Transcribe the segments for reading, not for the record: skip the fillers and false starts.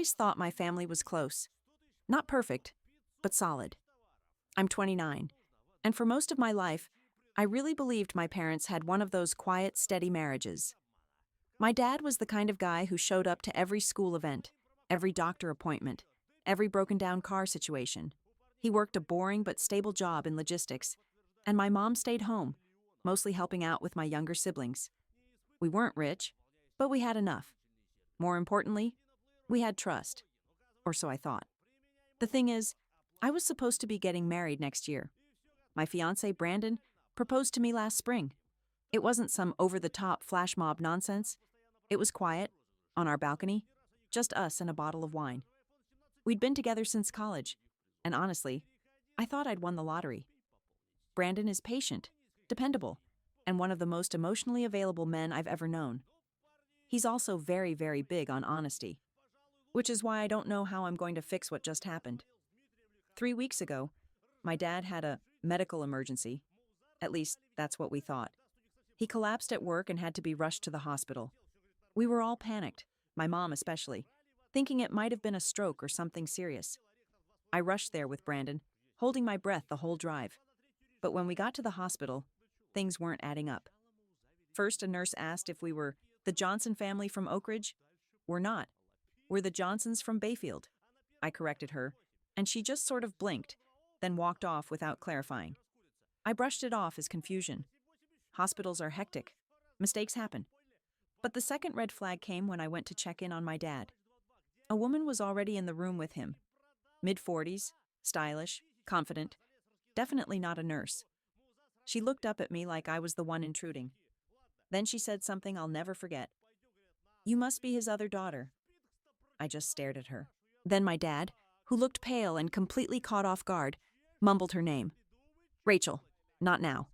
always thought my family was close. Not perfect, but solid. I'm 29, and for most of my life, I really believed my parents had one of those quiet, steady marriages. My dad was the kind of guy who showed up to every school event, every doctor appointment, every broken-down car situation. He worked a boring but stable job in logistics, and my mom stayed home, mostly helping out with my younger siblings. We weren't rich, but we had enough. More importantly, we had trust. Or so I thought. The thing is, I was supposed to be getting married next year. My fiancé, Brandon, proposed to me last spring. It wasn't some over-the-top flash mob nonsense. It was quiet, on our balcony, just us and a bottle of wine. We'd been together since college, and honestly, I thought I'd won the lottery. Brandon is patient, dependable, and one of the most emotionally available men I've ever known. He's also very, very big on honesty, which is why I don't know how I'm going to fix what just happened. 3 weeks ago, my dad had a medical emergency. At least, that's what we thought. He collapsed at work and had to be rushed to the hospital. We were all panicked, my mom especially, thinking it might have been a stroke or something serious. I rushed there with Brandon, holding my breath the whole drive. But when we got to the hospital, things weren't adding up. First, a nurse asked if we were the Johnson family from Oak Ridge. We're not. We're the Johnsons from Bayfield. I corrected her, and she just sort of blinked, then walked off without clarifying. I brushed it off as confusion. Hospitals are hectic. Mistakes happen. But the second red flag came when I went to check in on my dad. A woman was already in the room with him. Mid-40s, stylish, confident, definitely not a nurse. She looked up at me like I was the one intruding. Then she said something I'll never forget. "You must be his other daughter." I just stared at her. Then my dad, who looked pale and completely caught off guard, mumbled her name. "Rachel, not now."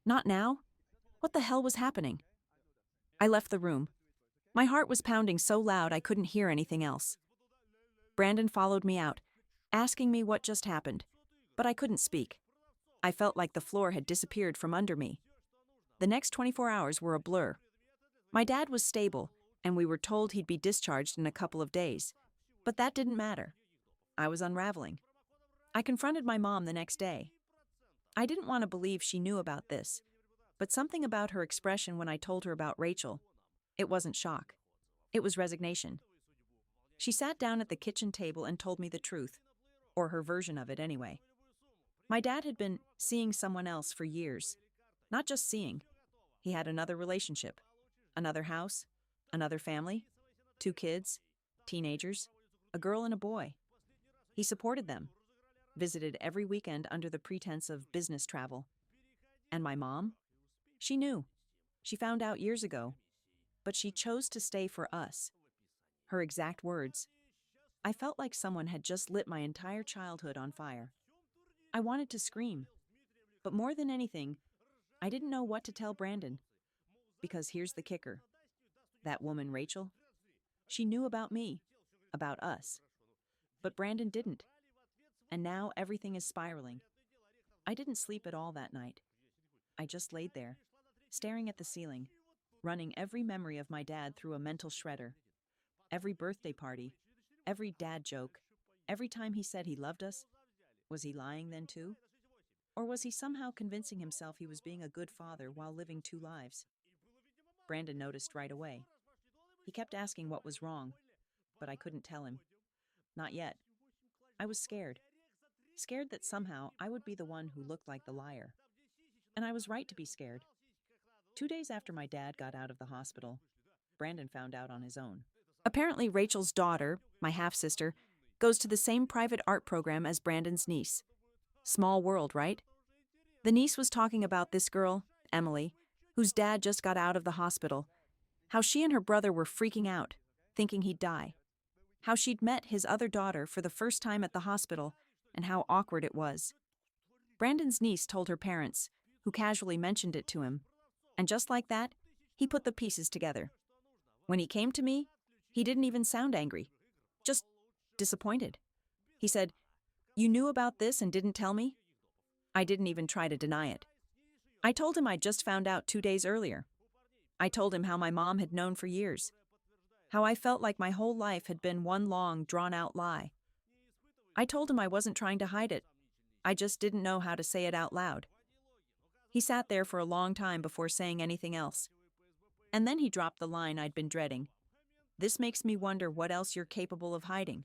Not now? What the hell was happening? I left the room. My heart was pounding so loud I couldn't hear anything else. Brandon followed me out, asking me what just happened, but I couldn't speak. I felt like the floor had disappeared from under me. The next 24 hours were a blur. My dad was stable, and we were told he'd be discharged in a couple of days. But that didn't matter. I was unraveling. I confronted my mom the next day. I didn't want to believe she knew about this, but something about her expression when I told her about Rachel, it wasn't shock. It was resignation. She sat down at the kitchen table and told me the truth, or her version of it anyway. My dad had been seeing someone else for years. Not just seeing. He had another relationship, another house, another family, 2 kids, teenagers, a girl and a boy. He supported them, visited every weekend under the pretense of business travel. And my mom? She knew. She found out years ago. But she chose to stay for us. Her exact words. I felt like someone had just lit my entire childhood on fire. I wanted to scream. But more than anything, I didn't know what to tell Brandon. Because here's the kicker. That woman, Rachel, she knew about me, about us. But Brandon didn't. And now everything is spiraling. I didn't sleep at all that night. I just laid there, staring at the ceiling, running every memory of my dad through a mental shredder. Every birthday party, every dad joke, every time he said he loved us. Was he lying then too? Or was he somehow convincing himself he was being a good father while living 2 lives? Brandon noticed right away. He kept asking what was wrong, but I couldn't tell him. Not yet. I was scared. Scared that somehow I would be the one who looked like the liar. And I was right to be scared. 2 days after my dad got out of the hospital, Brandon found out on his own. Apparently Rachel's daughter, my half-sister, goes to the same private art program as Brandon's niece. Small world, right? The niece was talking about this girl, Emily, whose dad just got out of the hospital, how she and her brother were freaking out, thinking he'd die, how she'd met his other daughter for the first time at the hospital, and how awkward it was. Brandon's niece told her parents, who casually mentioned it to him, and just like that, he put the pieces together. When he came to me, he didn't even sound angry, just disappointed. He said, "You knew about this and didn't tell me?" I didn't even try to deny it. I told him I'd just found out 2 days earlier. I told him how my mom had known for years, how I felt like my whole life had been one long, drawn-out lie. I told him I wasn't trying to hide it. I just didn't know how to say it out loud. He sat there for a long time before saying anything else. And then he dropped the line I'd been dreading. This makes me wonder what else you're capable of hiding.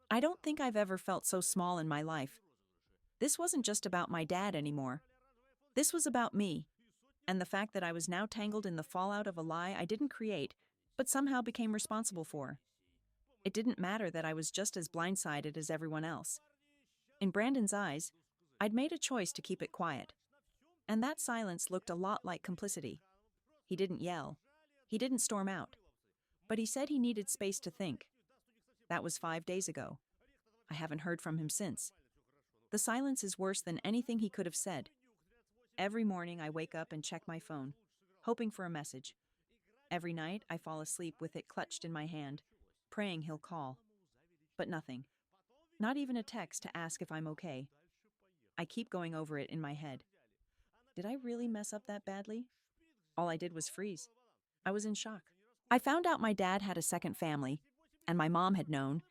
I don't think I've ever felt so small in my life. This wasn't just about my dad anymore. This was about me, and the fact that I was now tangled in the fallout of a lie I didn't create, but somehow became responsible for. It didn't matter that I was just as blindsided as everyone else. In Brandon's eyes, I'd made a choice to keep it quiet. And that silence looked a lot like complicity. He didn't yell. He didn't storm out. But he said he needed space to think. That was 5 days ago. I haven't heard from him since. The silence is worse than anything he could have said. Every morning I wake up and check my phone, hoping for a message. Every night I fall asleep with it clutched in my hand, praying he'll call. But nothing. Not even a text to ask if I'm okay. I keep going over it in my head. Did I really mess up that badly? All I did was freeze. I was in shock. I found out my dad had a second family, and my mom had known,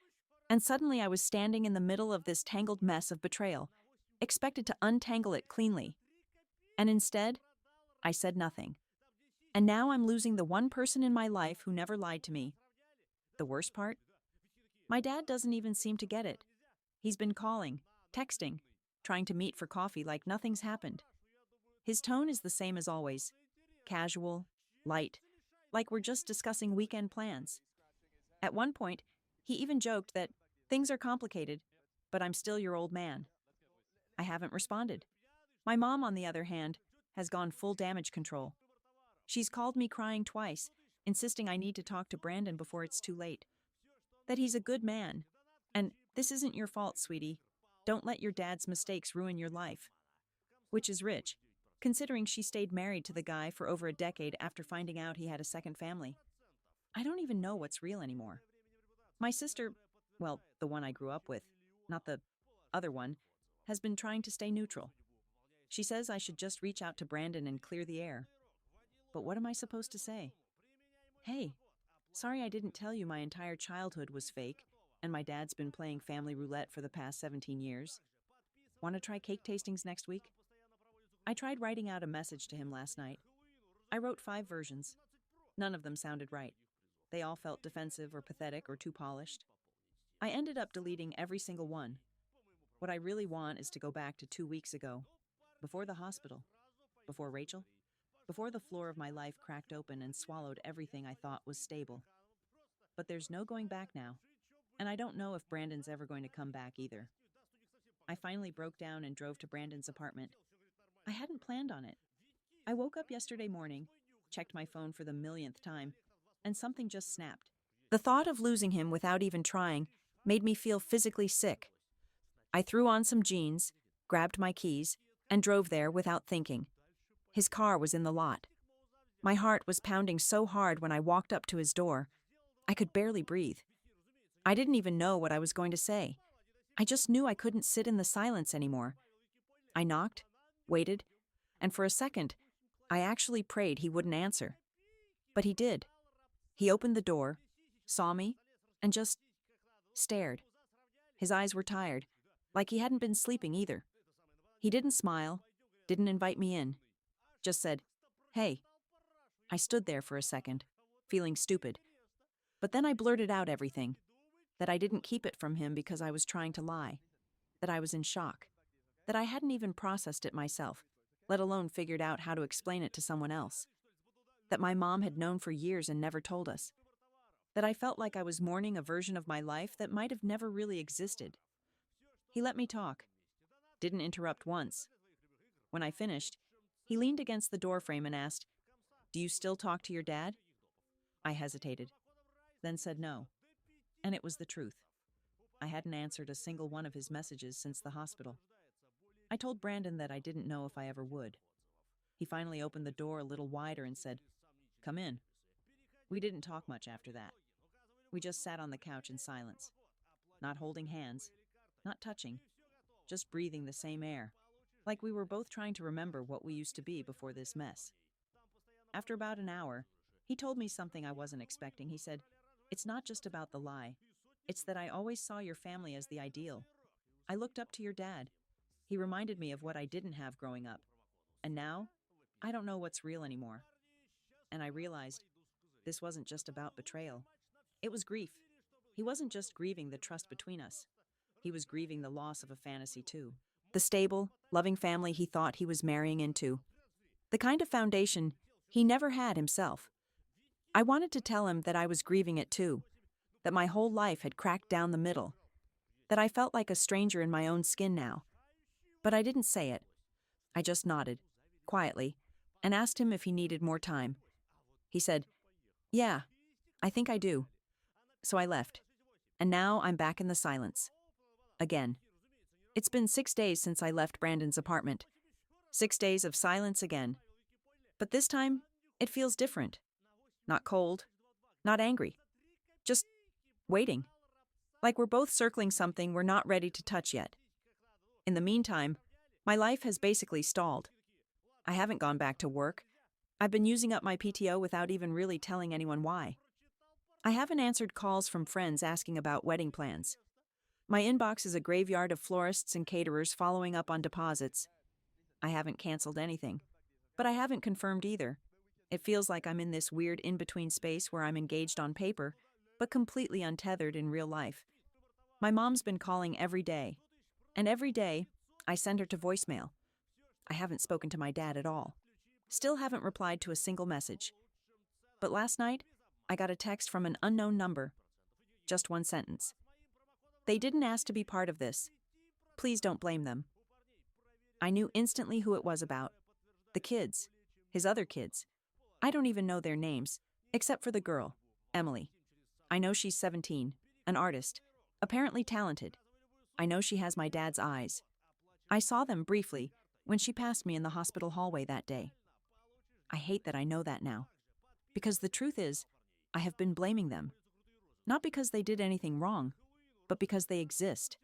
and suddenly I was standing in the middle of this tangled mess of betrayal, expected to untangle it cleanly. And instead, I said nothing. And now I'm losing the one person in my life who never lied to me. The worst part? My dad doesn't even seem to get it. He's been calling, texting, trying to meet for coffee like nothing's happened. His tone is the same as always. Casual, light, like we're just discussing weekend plans. At one point, he even joked that things are complicated, but I'm still your old man. I haven't responded. My mom, on the other hand, has gone full damage control. She's called me crying twice, insisting I need to talk to Brandon before it's too late. That he's a good man. And this isn't your fault, sweetie. Don't let your dad's mistakes ruin your life. Which is rich, considering she stayed married to the guy for over a decade after finding out he had a second family. I don't even know what's real anymore. My sister, well, the one I grew up with, not the other one, has been trying to stay neutral. She says I should just reach out to Brandon and clear the air. But what am I supposed to say? Hey, sorry I didn't tell you my entire childhood was fake, and my dad's been playing family roulette for the past 17 years. Want to try cake tastings next week? I tried writing out a message to him last night. I wrote 5 versions. None of them sounded right. They all felt defensive or pathetic or too polished. I ended up deleting every single one. What I really want is to go back to 2 weeks ago, before the hospital, before Rachel, before the floor of my life cracked open and swallowed everything I thought was stable. But there's no going back now, and I don't know if Brandon's ever going to come back either. I finally broke down and drove to Brandon's apartment. I hadn't planned on it. I woke up yesterday morning, checked my phone for the millionth time, and something just snapped. The thought of losing him without even trying made me feel physically sick. I threw on some jeans, grabbed my keys, and drove there without thinking. His car was in the lot. My heart was pounding so hard when I walked up to his door. I could barely breathe. I didn't even know what I was going to say. I just knew I couldn't sit in the silence anymore. I knocked, waited, and for a second, I actually prayed he wouldn't answer. But he did. He opened the door, saw me, and just stared. His eyes were tired, like he hadn't been sleeping either. He didn't smile, didn't invite me in, just said, "Hey." I stood there for a second, feeling stupid. But then I blurted out everything, that I didn't keep it from him because I was trying to lie, that I was in shock, that I hadn't even processed it myself, let alone figured out how to explain it to someone else, that my mom had known for years and never told us, that I felt like I was mourning a version of my life that might have never really existed. He let me talk, didn't interrupt once. When I finished, he leaned against the doorframe and asked, "Do you still talk to your dad?" I hesitated, then said no. And it was the truth. I hadn't answered a single one of his messages since the hospital. I told Brandon that I didn't know if I ever would. He finally opened the door a little wider and said, "Come in." We didn't talk much after that. We just sat on the couch in silence, not holding hands, not touching, just breathing the same air, like we were both trying to remember what we used to be before this mess. After about an hour, he told me something I wasn't expecting. He said, It's not just about the lie. It's that I always saw your family as the ideal. I looked up to your dad. He reminded me of what I didn't have growing up. And now, I don't know what's real anymore. And I realized this wasn't just about betrayal. It was grief. He wasn't just grieving the trust between us. He was grieving the loss of a fantasy too. The stable, loving family he thought he was marrying into. The kind of foundation he never had himself. I wanted to tell him that I was grieving it too, that my whole life had cracked down the middle, that I felt like a stranger in my own skin now. But I didn't say it. I just nodded, quietly, and asked him if he needed more time. He said, "Yeah, I think I do." So I left. And now I'm back in the silence. Again. It's been 6 days since I left Brandon's apartment. 6 days of silence again. But this time, it feels different. Not cold, not angry. Just waiting. Like we're both circling something we're not ready to touch yet. In the meantime, my life has basically stalled. I haven't gone back to work. I've been using up my PTO without even really telling anyone why. I haven't answered calls from friends asking about wedding plans. My inbox is a graveyard of florists and caterers following up on deposits. I haven't canceled anything, but I haven't confirmed either. It feels like I'm in this weird in-between space where I'm engaged on paper, but completely untethered in real life. My mom's been calling every day, and every day, I send her to voicemail. I haven't spoken to my dad at all. Still haven't replied to a single message. But last night, I got a text from an unknown number. Just one sentence. They didn't ask to be part of this. Please don't blame them. I knew instantly who it was about. The kids. His other kids. I don't even know their names, except for the girl, Emily. I know she's 17, an artist, apparently talented. I know she has my dad's eyes. I saw them briefly when she passed me in the hospital hallway that day. I hate that I know that now. Because the truth is, I have been blaming them. Not because they did anything wrong, but because they exist.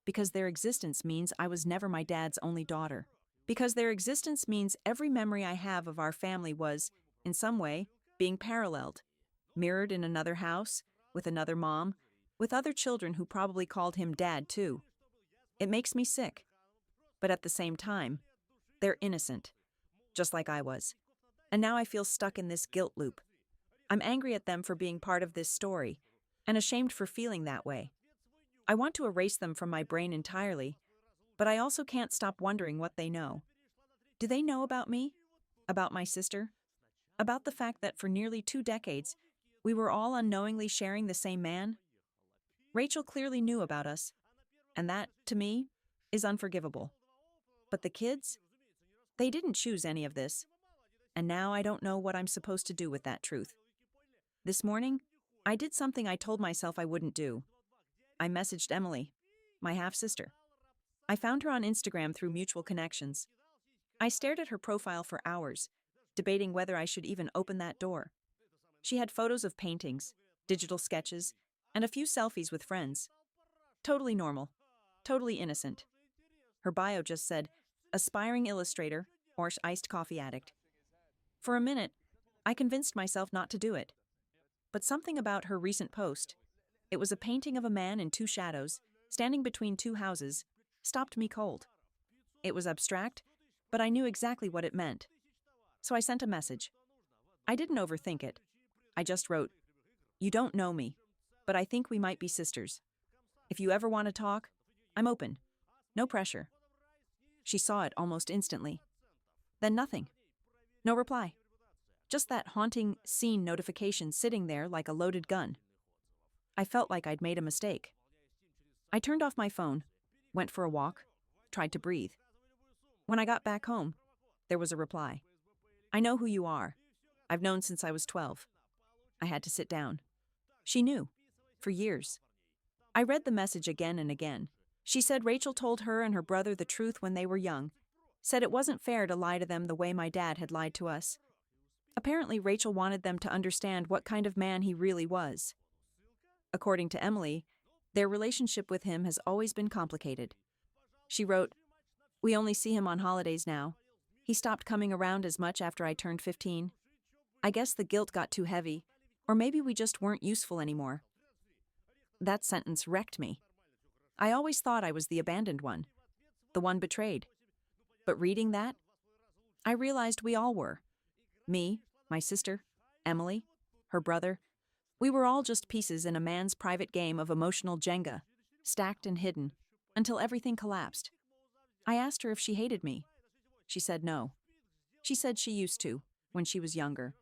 Because their existence means I was never my dad's only daughter. Because their existence means every memory I have of our family was, in some way, being paralleled, mirrored in another house, with another mom, with other children who probably called him dad too. It makes me sick. But at the same time, they're innocent, just like I was. And now I feel stuck in this guilt loop. I'm angry at them for being part of this story, and ashamed for feeling that way. I want to erase them from my brain entirely, but I also can't stop wondering what they know. Do they know about me? About my sister? About the fact that for nearly 2 decades, we were all unknowingly sharing the same man? Rachel clearly knew about us, and that, to me, is unforgivable. But the kids? They didn't choose any of this, and now I don't know what I'm supposed to do with that truth. This morning, I did something I told myself I wouldn't do. I messaged Emily, my half-sister. I found her on Instagram through mutual connections. I stared at her profile for hours, debating whether I should even open that door. She had photos of paintings, digital sketches, and a few selfies with friends. Totally normal, totally innocent. Her bio just said, aspiring illustrator or iced coffee addict. For a minute, I convinced myself not to do it. But something about her recent post, it was a painting of a man in 2 shadows, standing between 2 houses, stopped me cold. It was abstract, but I knew exactly what it meant. So I sent a message. I didn't overthink it. I just wrote, "You don't know me, but I think we might be sisters. If you ever want to talk, I'm open. No pressure." She saw it almost instantly. Then nothing. No reply. Just that haunting seen notification sitting there like a loaded gun. I felt like I'd made a mistake. I turned off my phone, went for a walk, tried to breathe. When I got back home, there was a reply. "I know who you are. I've known since I was 12. I had to sit down. She knew. For years. I read the message again and again. She said Rachel told her and her brother the truth when they were young. Said it wasn't fair to lie to them the way my dad had lied to us. Apparently, Rachel wanted them to understand what kind of man he really was. According to Emily, their relationship with him has always been complicated. She wrote, "We only see him on holidays now. He stopped coming around as much after I turned 15. I guess the guilt got too heavy, Or maybe we just weren't useful anymore. That sentence wrecked me. I always thought I was the abandoned one, the one betrayed. But reading that, I realized we all were. Me, my sister, Emily, her brother. We were all just pieces in a man's private game of emotional Jenga, stacked and hidden, until everything collapsed. I asked her if she hated me. She said no. She said she used to, when she was younger,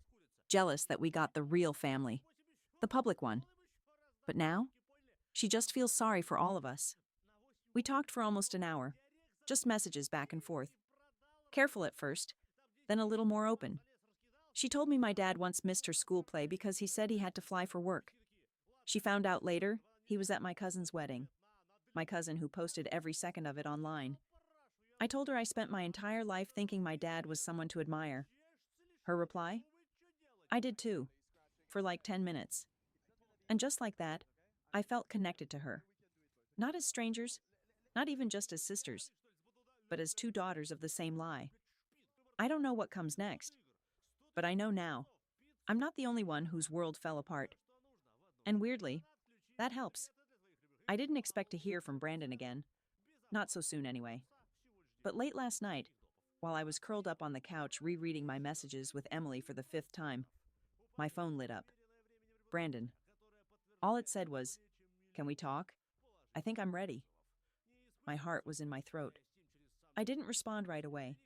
jealous that we got the real family, the public one. But now, she just feels sorry for all of us. We talked for almost an hour, just messages back and forth. Careful at first, then a little more open. She told me my dad once missed her school play because he said he had to fly for work. She found out later he was at my cousin's wedding, my cousin who posted every second of it online. I told her I spent my entire life thinking my dad was someone to admire. Her reply? I did too, for like 10 minutes. And just like that, I felt connected to her. Not as strangers, not even just as sisters, but as two daughters of the same lie. I don't know what comes next, but I know now. I'm not the only one whose world fell apart. And weirdly, that helps. I didn't expect to hear from Brandon again. Not so soon anyway. But late last night, while I was curled up on the couch rereading my messages with Emily for the 5th time, my phone lit up. Brandon. All it said was, "Can we talk? I think I'm ready." My heart was in my throat. I didn't respond right away.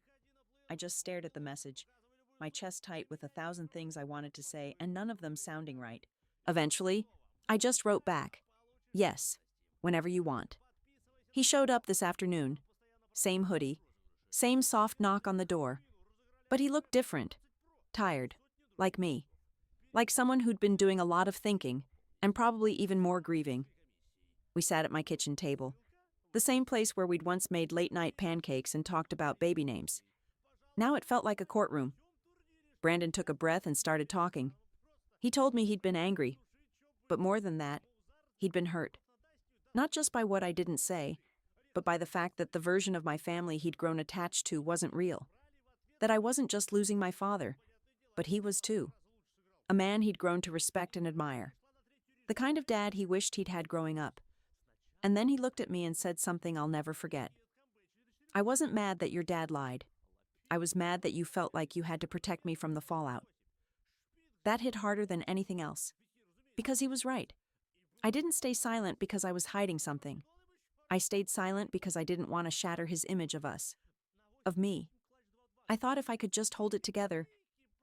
I just stared at the message, my chest tight with 1,000 things I wanted to say and none of them sounding right. Eventually, I just wrote back, "Yes, whenever you want." He showed up this afternoon. Same hoodie, same soft knock on the door. But he looked different, tired, like me. Like someone who'd been doing a lot of thinking, and probably even more grieving. We sat at my kitchen table, the same place where we'd once made late-night pancakes and talked about baby names. Now it felt like a courtroom. Brandon took a breath and started talking. He told me he'd been angry, but more than that, he'd been hurt. Not just by what I didn't say, but by the fact that the version of my family he'd grown attached to wasn't real. That I wasn't just losing my father, but he was too. A man he'd grown to respect and admire. The kind of dad he wished he'd had growing up. And then he looked at me and said something I'll never forget. "I wasn't mad that your dad lied. I was mad that you felt like you had to protect me from the fallout." That hit harder than anything else. Because he was right. I didn't stay silent because I was hiding something. I stayed silent because I didn't want to shatter his image of us. Of me. I thought if I could just hold it together,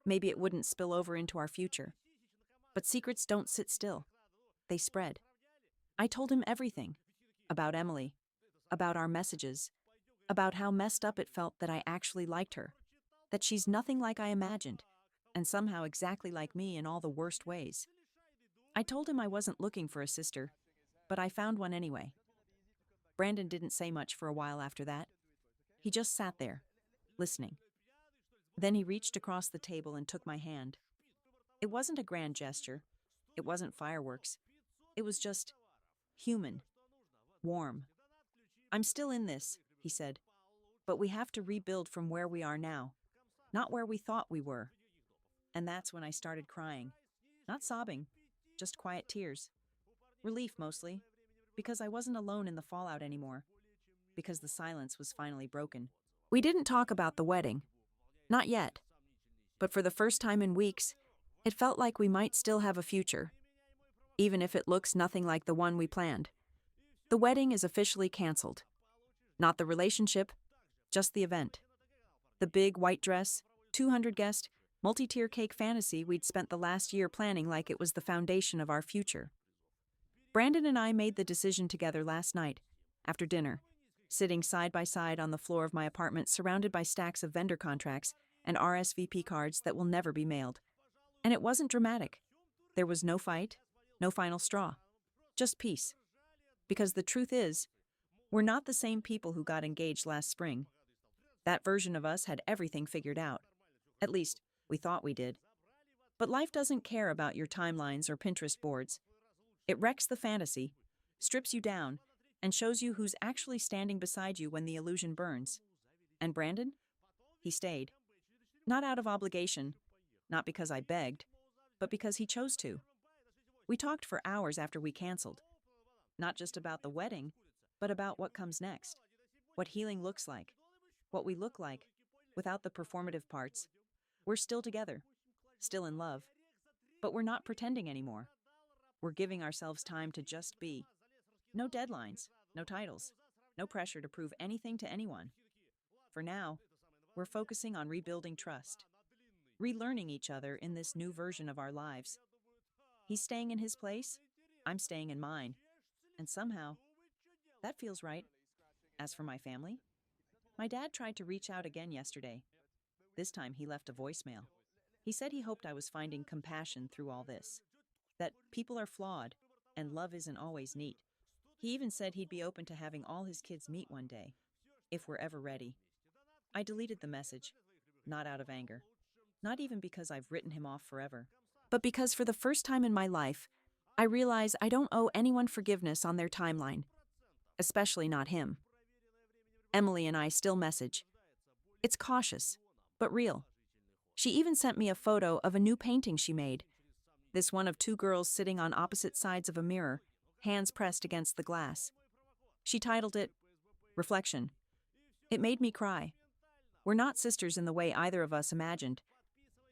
maybe it wouldn't spill over into our future. But secrets don't sit still. They spread. I told him everything. About Emily. About our messages. About how messed up it felt that I actually liked her. That she's nothing like I imagined. And somehow exactly like me in all the worst ways. I told him I wasn't looking for a sister, but I found one anyway. Brandon didn't say much for a while after that. He just sat there, listening. Then he reached across the table and took my hand. It wasn't a grand gesture. It wasn't fireworks. It was just human, warm. "I'm still in this," he said, "but we have to rebuild from where we are now, not where we thought we were." And that's when I started crying. Not sobbing, just quiet tears. Relief mostly, because I wasn't alone in the fallout anymore, because the silence was finally broken. We didn't talk about the wedding. Not yet. But for the first time in weeks, it felt like we might still have a future, even if it looks nothing like the one we planned. The wedding is officially canceled. Not the relationship, just the event. The big white dress, 200-guest, multi-tier cake fantasy we'd spent the last year planning like it was the foundation of our future. Brandon and I made the decision together last night, after dinner, sitting side by side on the floor of my apartment surrounded by stacks of vendor contracts and RSVP cards that will never be mailed. And it wasn't dramatic. There was no fight, no final straw. Just peace. Because the truth is, we're not the same people who got engaged last spring. That version of us had everything figured out. At least, we thought we did. But life doesn't care about your timelines or Pinterest boards. It wrecks the fantasy, strips you down, and shows you who's actually standing beside you when the illusion burns. And Brandon? He stayed. Not out of obligation, not because I begged, but because he chose to. We talked for hours after we canceled, not just about the wedding, but about what comes next, what healing looks like, what we look like, without the performative parts. We're still together, still in love, but we're not pretending anymore. We're giving ourselves time to just be. No deadlines, no titles, no pressure to prove anything to anyone. For now, we're focusing on rebuilding trust, relearning each other in this new version of our lives. He's staying in his place, I'm staying in mine, and somehow, that feels right. As for my family, my dad tried to reach out again yesterday. This time he left a voicemail. He said he hoped I was finding compassion through all this, that people are flawed, and love isn't always neat. He even said he'd be open to having all his kids meet one day, if we're ever ready. I deleted the message, not out of anger, not even because I've written him off forever, but because for the first time in my life, I realize I don't owe anyone forgiveness on their timeline, especially not him. Emily and I still message. It's cautious, but real. She even sent me a photo of a new painting she made. This one of two girls sitting on opposite sides of a mirror, hands pressed against the glass. She titled it, Reflection. It made me cry. We're not sisters in the way either of us imagined,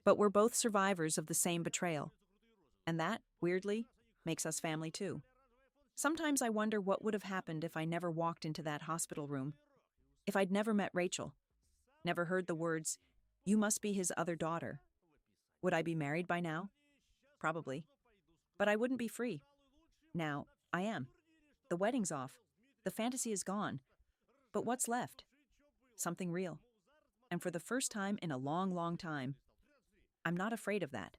but we're both survivors of the same betrayal. And that, weirdly, makes us family too. Sometimes I wonder what would have happened if I never walked into that hospital room, if I'd never met Rachel, never heard the words, "You must be his other daughter." Would I be married by now? Probably. But I wouldn't be free. Now, I am. The wedding's off. The fantasy is gone. But what's left? Something real. And for the first time in a long, long time, I'm not afraid of that.